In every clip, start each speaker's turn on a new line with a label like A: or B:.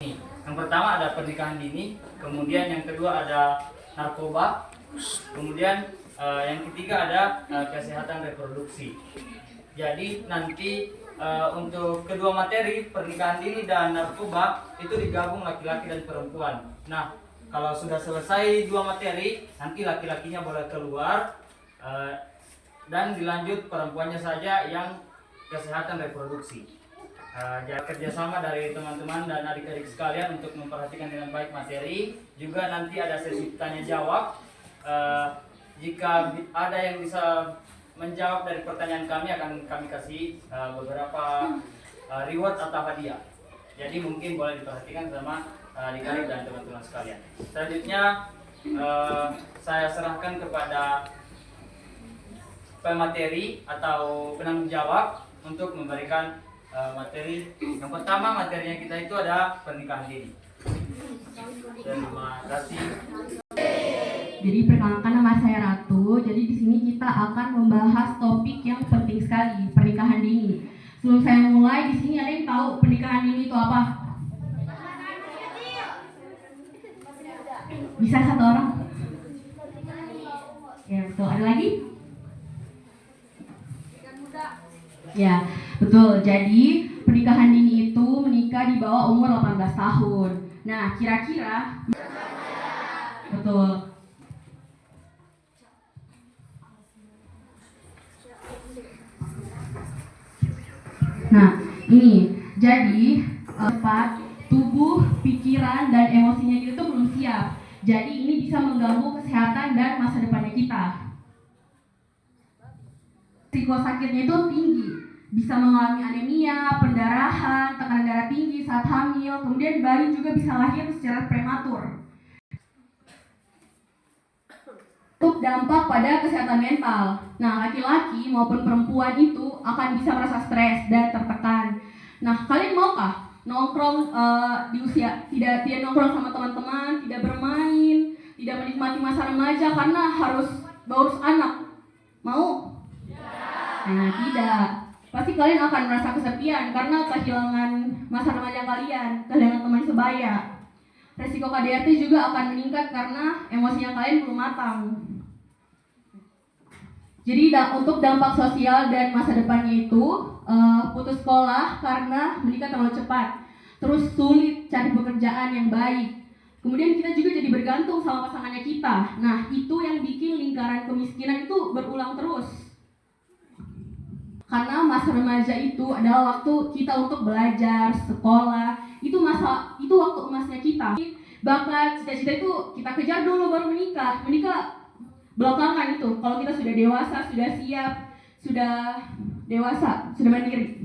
A: Yang pertama ada pernikahan dini, kemudian yang kedua ada narkoba, kemudian yang ketiga ada kesehatan reproduksi. Jadi nanti untuk kedua materi pernikahan dini dan narkoba itu digabung laki-laki dan perempuan. Nah, kalau sudah selesai dua materi, nanti laki-lakinya boleh keluar dan dilanjut perempuannya saja yang kesehatan reproduksi. Jadi kerjasama dari teman-teman dan adik-adik sekalian untuk memperhatikan dengan baik materi. Juga nanti ada sesi tanya jawab. Jika ada yang bisa menjawab dari pertanyaan kami, akan kami kasih beberapa reward atau hadiah. Jadi mungkin boleh diperhatikan sama adik-adik dan teman-teman sekalian. Selanjutnya saya serahkan kepada pemateri atau penanggung jawab untuk memberikan materi. Yang pertama materinya kita itu ada pernikahan dini. Terima kasih.
B: Jadi perkenalkan, nama saya Ratu. Jadi di sini kita akan membahas topik yang penting sekali, pernikahan dini. Sebelum saya mulai, di sini ada yang tahu pernikahan dini itu apa? Bisa satu orang? Ya betul. Ada lagi? Ya betul. Jadi pernikahan dini itu menikah di bawah umur 18 tahun. Nah kira-kira betul. Nah, ini jadi tubuh, pikiran, dan emosinya kita itu belum siap. Jadi ini bisa mengganggu kesehatan dan masa depannya kita. Risiko sakitnya itu tinggi, bisa mengalami anemia, pendarahan, tekanan darah tinggi saat hamil, kemudian bayi juga bisa lahir secara prematur. Untuk dampak pada kesehatan mental. Nah, laki-laki maupun perempuan itu akan bisa merasa stres dan tertekan. Nah, kalian maukah nongkrong di usia tidak nongkrong sama teman-teman, tidak bermain, tidak menikmati masa remaja karena harus baurus anak? Mau? Nah, tidak. Pasti kalian akan merasa kesepian karena kehilangan masa remaja kalian, kehilangan teman sebaya. Resiko KDRT juga akan meningkat karena emosinya kalian belum matang. Jadi untuk dampak sosial dan masa depannya itu putus sekolah karena menikah terlalu cepat. Terus sulit cari pekerjaan yang baik. Kemudian kita juga jadi bergantung sama pasangannya kita. Nah, itu yang bikin lingkaran kemiskinan itu berulang terus. Karena masa remaja itu adalah waktu kita untuk belajar, sekolah. Itu waktu emasnya kita. Bakat, cita-cita itu kita kejar dulu baru menikah. Menikah belakangan itu. Kalau kita sudah dewasa, sudah siap, sudah dewasa, sudah mandiri.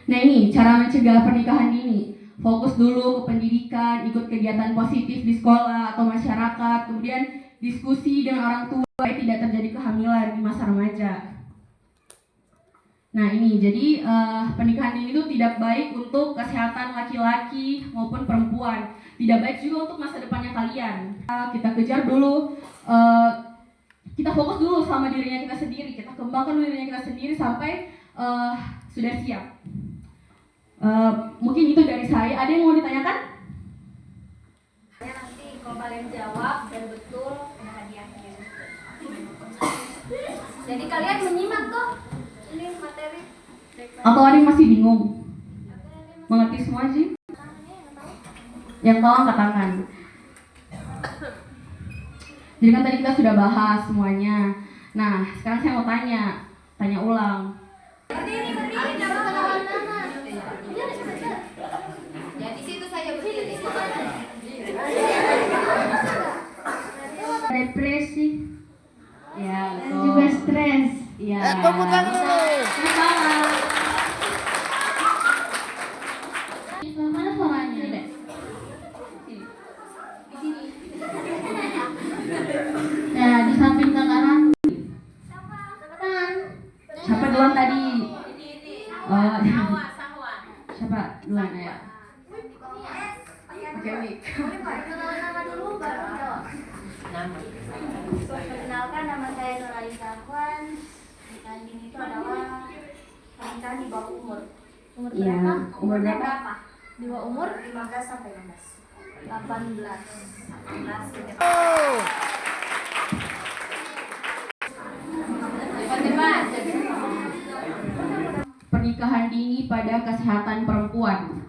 B: Nah ini cara mencegah pernikahan dini. Fokus dulu ke pendidikan, ikut kegiatan positif di sekolah atau masyarakat, kemudian diskusi dengan orang tua supaya tidak terjadi kehamilan di masa remaja. Nah ini, jadi pernikahan dini itu tidak baik untuk kesehatan laki-laki maupun perempuan. Tidak baik juga untuk masa depannya kalian. Kita kejar dulu, kita fokus dulu sama dirinya kita sendiri. Kita kembangkan dirinya kita sendiri sampai sudah siap. Mungkin itu dari saya. Ada yang mau ditanyakan?
C: Nanti kalau kalian jawab dan betul ada hadiahnya. Jadi kalian menyimak kok ini materi.
B: Atau ada yang masih bingung? Mengerti semua sih? Yang tahu angkat tangan. Jadi kan tadi kita sudah bahas semuanya. Nah, sekarang saya mau tanya ulang.
C: Berdiri, jadi situ saja berdiri.
B: Depresi. Ya,
D: Dan juga stres.
B: ya.
D: Tepuk tangan dulu.
B: Mana suaranya, Dek? Di sini. Nah, di samping kanan. Siapa duluan tadi? Oh, siapa duluan ya? Oke, mic.
C: Nama dulu baru jawab. Perkenalkan, nama saya Nuraiza Afwan. Pernikahan dini itu adalah pernikahan di bawah umur. Umur
B: Iya,
C: berapa?
B: umur
C: Umurnya
B: berapa?
C: berapa? Di bawah umur 15 sampai 16. 18. 18. Cepat-cepat.
B: Pernikahan dini pada kesehatan perempuan.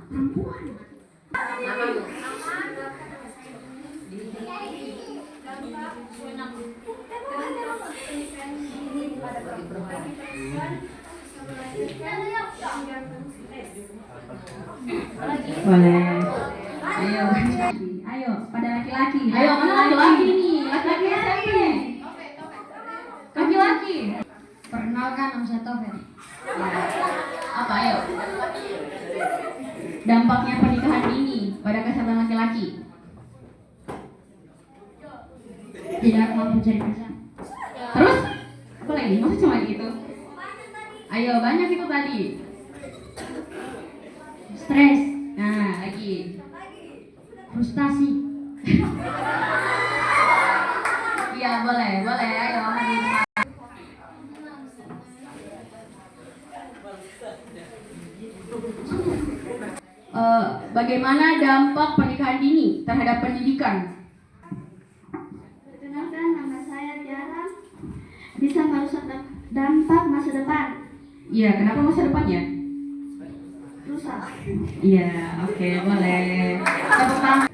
B: Boleh. Ayo, ayo pada laki-laki. Ayo, mana laki-laki nih? Laki-laki siapa nih? Laki-laki.
D: Perkenalkan, nama saya Taufik.
B: Apa ayo? Dampaknya pernikahan dini pada kesehatan laki-laki.
D: Tidak mampu cari kerja.
B: Terus? Apa lagi? Masa cuma gitu? Ayo, banyak itu tadi.
D: Stres,
B: Nah, lagi.
D: frustasi,
B: Iya, boleh, boleh. Ayo, maju. Bagaimana dampak pernikahan dini terhadap pendidikan?
D: Perkenalkan, nama saya Tiara. Bisa merusak dampak masa depan.
B: Iya, kenapa masa depannya?
D: Rusak.
B: Iya, oke, boleh. Tepuk tangan.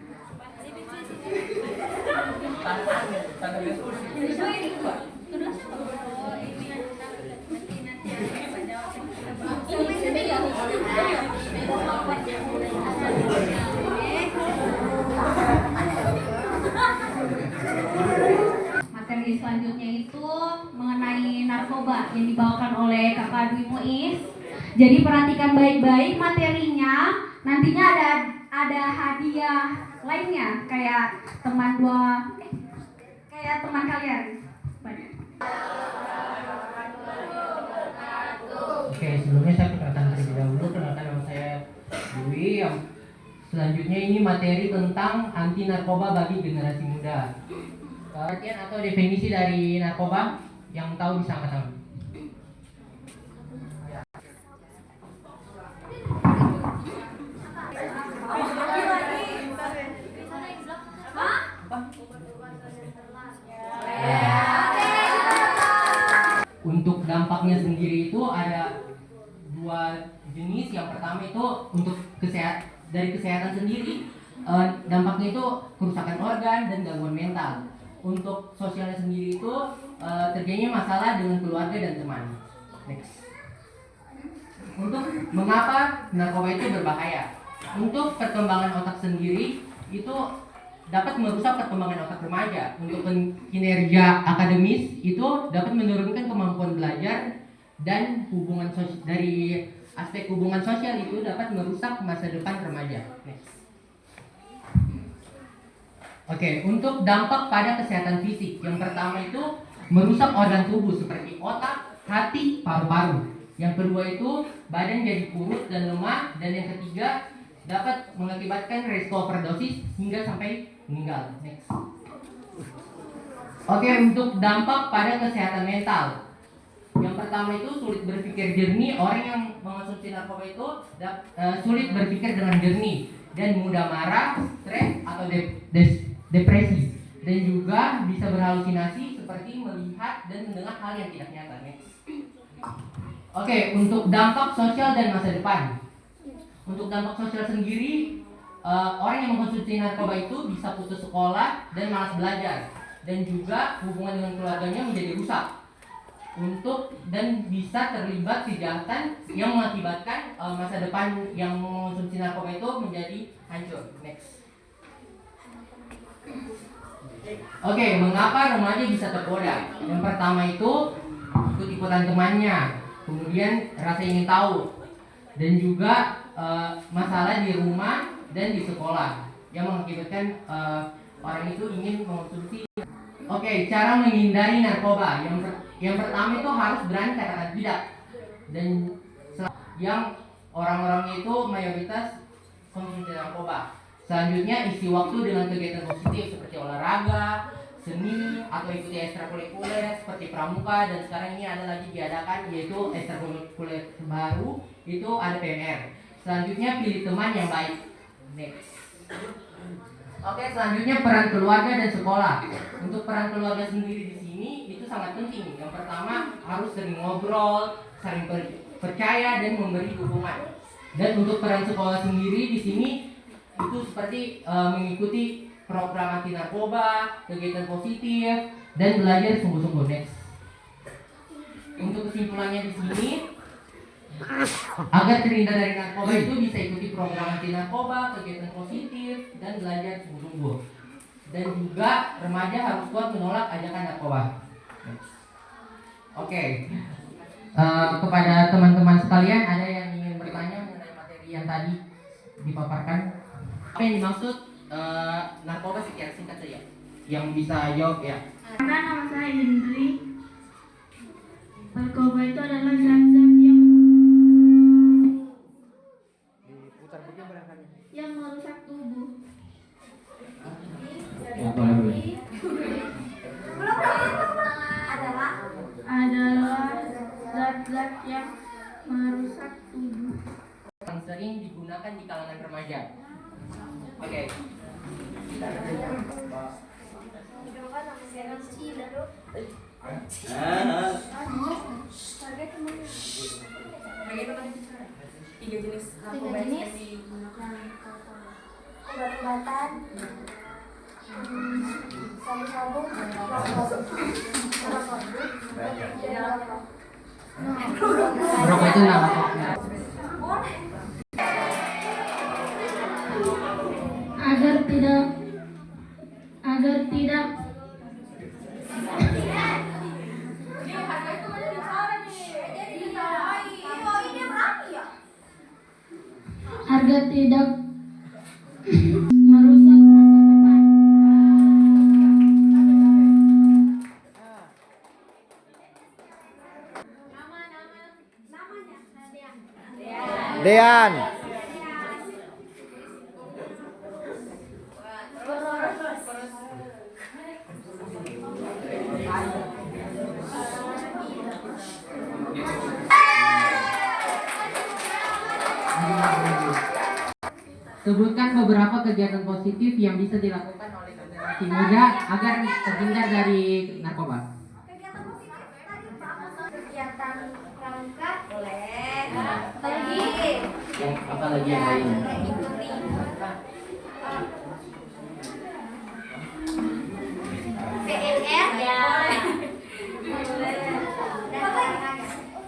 C: Materi selanjutnya itu mengenai narkoba yang dibawakan oleh Kakak Dwi Muiz. Jadi perhatikan baik-baik materinya. Nantinya ada hadiah lainnya kayak teman kalian.
E: Oke, sebelumnya saya perkenalkan terlebih dahulu. Perkenalkan, nama saya Dwi. Selanjutnya ini materi tentang anti narkoba bagi generasi muda. Pengertian atau definisi dari narkoba yang tahu bisa angkat tangan. Untuk dampaknya sendiri itu ada dua jenis. Yang pertama itu untuk dari kesehatan sendiri, dampaknya itu kerusakan organ dan gangguan mental. Untuk sosialnya sendiri itu terjadinya masalah dengan keluarga dan teman. Next. Untuk mengapa narkoba itu berbahaya? Untuk perkembangan otak sendiri itu dapat merusak perkembangan otak remaja. Untuk kinerja akademis itu dapat menurunkan kemampuan belajar dan dari aspek hubungan sosial itu dapat merusak masa depan remaja. Next. Oke, untuk dampak pada kesehatan fisik, yang pertama itu merusak organ tubuh seperti otak, hati, paru-paru. Yang kedua itu badan jadi kurus dan lemah, dan yang ketiga dapat mengakibatkan risiko overdosis hingga sampai meninggal. Next. Oke, untuk dampak pada kesehatan mental. Yang pertama itu sulit berpikir jernih. Orang yang mengonsumsi narkoba itu sulit berpikir dengan jernih dan mudah marah, stres atau depresi, dan juga bisa berhalusinasi seperti melihat dan mendengar hal yang tidak nyata. Next. Oke, untuk dampak sosial dan masa depan. Untuk dampak sosial sendiri, orang yang mengkonsumsi narkoba itu bisa putus sekolah dan malas belajar, dan juga hubungan dengan keluarganya menjadi rusak. Dan bisa terlibat kejahatan yang mengakibatkan masa depan yang mengkonsumsi narkoba itu menjadi hancur. Next. Oke, mengapa remaja bisa tergoda? Yang pertama itu ikut-ikutan temannya, kemudian rasa ingin tahu, dan juga masalah di rumah dan di sekolah yang mengakibatkan orang itu ingin mengonsumsi. Oke, cara menghindari narkoba. Yang pertama itu harus berani katakan tidak, dan yang orang-orangnya itu mayoritas konsumsi narkoba. Selanjutnya, isi waktu dengan kegiatan positif seperti olahraga, seni, atau ikuti ekstrakurikuler seperti pramuka, dan sekarang ini ada lagi diadakan yaitu ekstrakurikuler baru itu ada PMR. Selanjutnya pilih teman yang baik. Next. Oke, selanjutnya peran keluarga dan sekolah. Untuk peran keluarga sendiri di sini itu sangat penting. Yang pertama harus sering ngobrol, saling percaya dan memberi dukungan. Dan untuk peran sekolah sendiri di sini itu seperti mengikuti program anti narkoba, kegiatan positif, dan belajar sungguh-sungguh. Next. Untuk kesimpulannya di sini, agar terhindar dari narkoba itu bisa ikuti program anti narkoba, kegiatan positif, dan belajar sungguh-sungguh. Dan juga remaja harus kuat menolak ajakan narkoba. Oke. Kepada teman-teman sekalian, ada yang ingin bertanya mengenai materi yang tadi dipaparkan? Apa yang dimaksud narkoba secara singkat saja? Yang bisa jawab ya.
D: Nama saya Indri. Narkoba itu adalah zat-zat yang merusak tubuh. Adalah zat-zat yang merusak tubuh.
E: Yang sering digunakan di kalangan remaja. Oke.
F: Tiga jenis obat-obatan, sabu-sabu,
E: Merokok itu nama
D: agar tidak merusak masa depan.
G: Dean.
E: Sebutkan beberapa kegiatan positif yang bisa dilakukan oleh generasi muda agar terhindar dari narkoba.
C: Kegiatan pramuka boleh. Pergi.
E: Yang apa lagi yang lain?
C: PNR ya.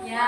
C: Ya.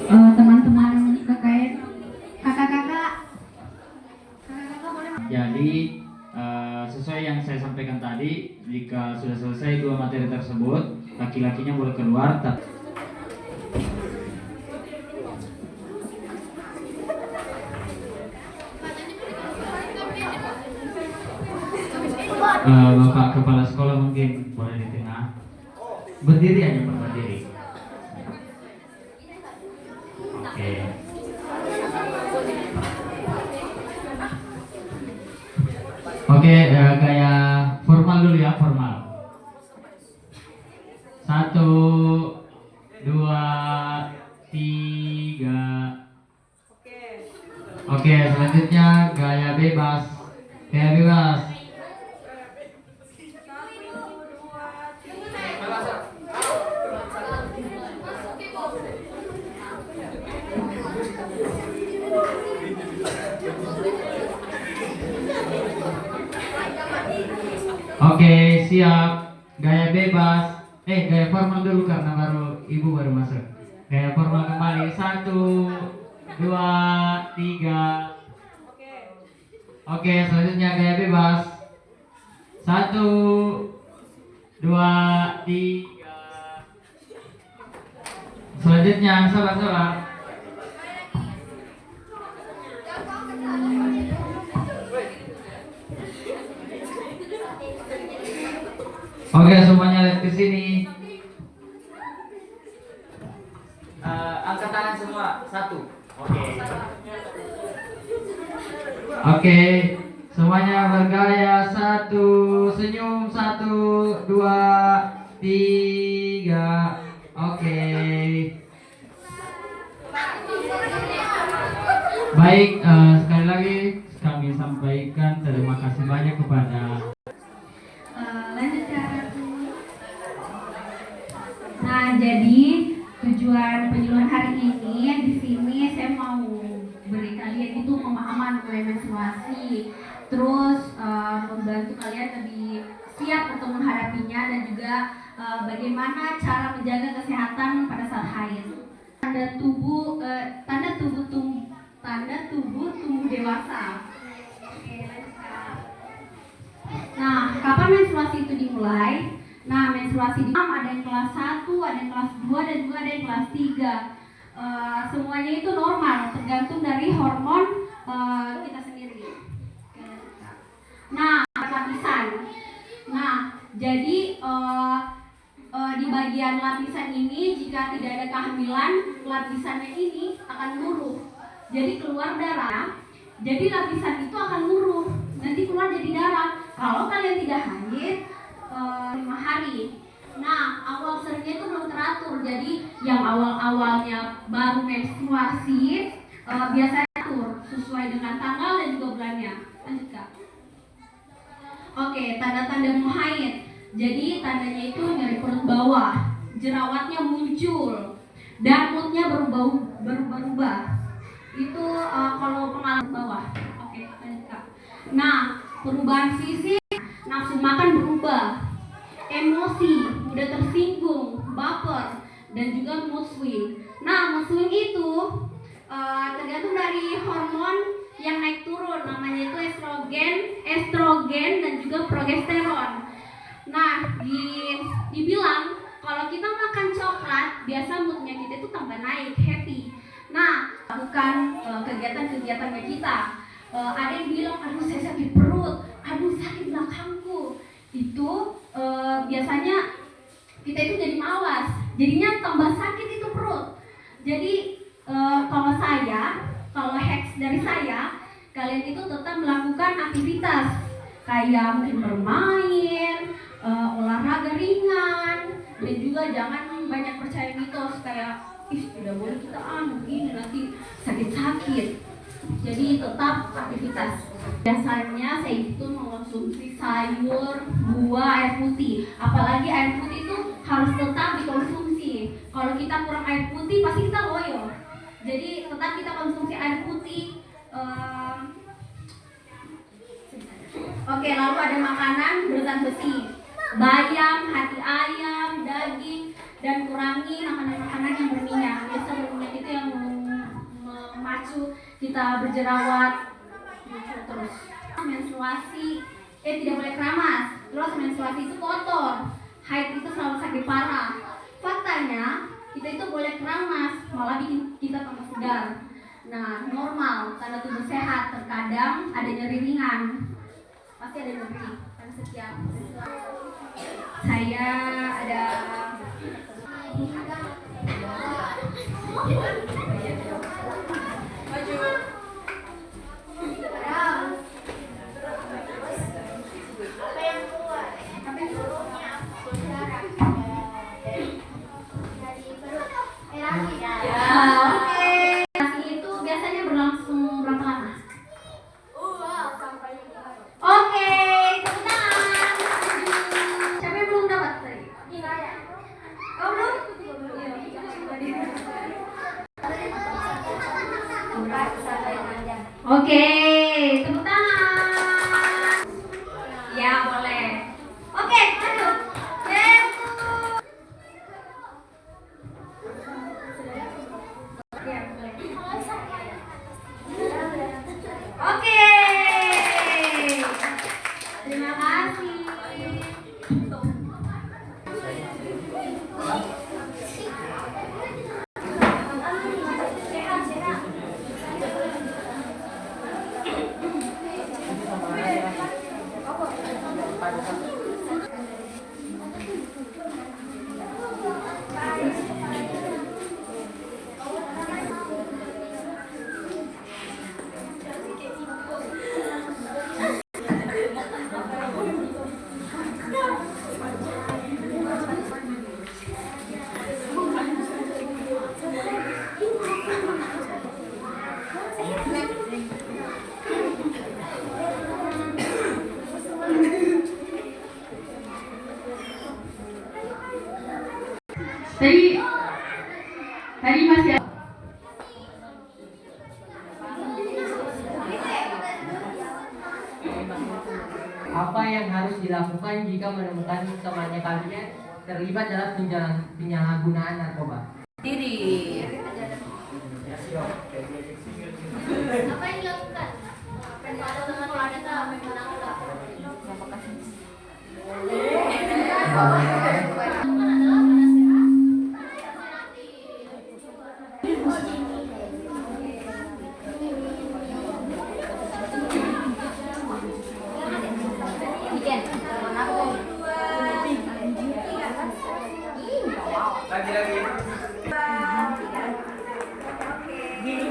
C: Teman-teman terkait kakak-kakak boleh.
A: Jadi sesuai yang saya sampaikan tadi, jika sudah selesai dua materi tersebut, laki-lakinya boleh keluar. Bapak kepala sekolah mungkin boleh di tengah. Berdiri aja Pak, berdiri. Oke. Oke, gaya formal dulu ya, formal. 1, 2, 3. Oke, selanjutnya gaya bebas. Gaya bebas. Oke, siap. Gaya bebas. Gaya formal dulu karena ibu baru masuk. Kayak formal kembali. 1, 2, 3. Oke, selanjutnya gaya bebas. 1, 2, 3. Selanjutnya sabar-sabar. Oke, semuanya lihat ke sini. Angkat tangan semua. 1. Oke. Oke, semuanya bergaya. 1, senyum. 1, 2, 3. Oke. Baik, sekali lagi kami sampaikan terima kasih banyak kepada
C: Lanjutkan. Nah, jadi tujuan penyuluhan hari ini di sini saya mau beri kalian itu pemahaman mengenai menstruasi, terus membantu kalian lebih siap untuk menghadapinya dan juga bagaimana cara menjaga kesehatan pada saat haid. Tanda tubuh tumbuh dewasa. Oke, lanjutkan. Nah, kapan menstruasi itu dimulai? Nah, menstruasi ada yang kelas 1, ada yang kelas 2, dan juga ada yang kelas 3. Semuanya itu normal, tergantung dari hormon kita sendiri. Nah, lapisan. Nah, jadi di bagian lapisan ini jika tidak ada kehamilan, lapisannya ini akan luruh. Jadi keluar darah. Jadi lapisan itu akan luruh. Nanti keluar jadi darah. Kalau kalian tidak haid 5 hari. Nah, awal seringnya itu belum teratur. Jadi yang awal-awalnya baru menstruasi biasanya atur sesuai dengan tanggal dan juga bulannya. Lanjut, Kak. Oke, tanda-tanda mau haid. Jadi tandanya itu nyeri perut bawah, jerawatnya muncul, dan moodnya berubah-ubah. Itu kalau pengalaman bawah. Oke, lanjut, Kak. Nah, perubahan fisik, nafsu makan berubah, emosi, mudah tersinggung, baper, dan juga mood swing. Nah, mood swing itu tergantung dari hormon yang naik turun, namanya itu estrogen dan juga progesteron. Nah, dibilang kalau kita makan coklat, biasa moodnya kita itu tambah naik, happy. Nah, lakukan kegiatan-kegiatannya kita. Ada yang bilang, aduh saya sakit perut, aduh sakit belakangku. Itu biasanya kita itu jadi malas, jadinya tambah sakit itu perut. Jadi kalau hacks dari saya, kalian itu tetap melakukan aktivitas kayak mungkin bermain, olahraga ringan, dan juga jangan banyak percaya mitos kayak tidak boleh kita begini nanti sakit-sakit. Jadi tetap aktivitas. Biasanya saya itu mengonsumsi sayur, buah, air putih. Apalagi air putih itu harus tetap dikonsumsi. Kalau kita kurang air putih pasti kita loyo. Jadi tetap kita konsumsi air putih. Oke, lalu ada makanan berzat besi, bayam, hati ayam, daging, dan kurangi makanan-makanan yang berminyak. Biasa berminyak itu yang memacu kita berjerawat terus. Menstruasi tidak boleh keramas. Terus menstruasi itu kotor. Haid itu selalu sakit parah. Faktanya kita itu boleh keramas, malah bikin kita tambah segar. Nah, normal, tanda tubuh sehat. Terkadang ada nyeri ringan. Pasti ada nyeri karena setiap saya ada itu biasanya berlangsung berapa lama? Oke, tepuk tangan. Siapa yang belum dapat tadi? Oh, belum? Oke, tepuk tangan. Ya, boleh. Oke, lanjut.
B: Tadi masih
E: Apa yang harus dilakukan jika menemukan temannya kalian terlibat dalam penyalahgunaan narkoba?
C: Diri. Apa yang dilakukan? Ada teman wanita
A: Lagi-lagi.
F: Gini,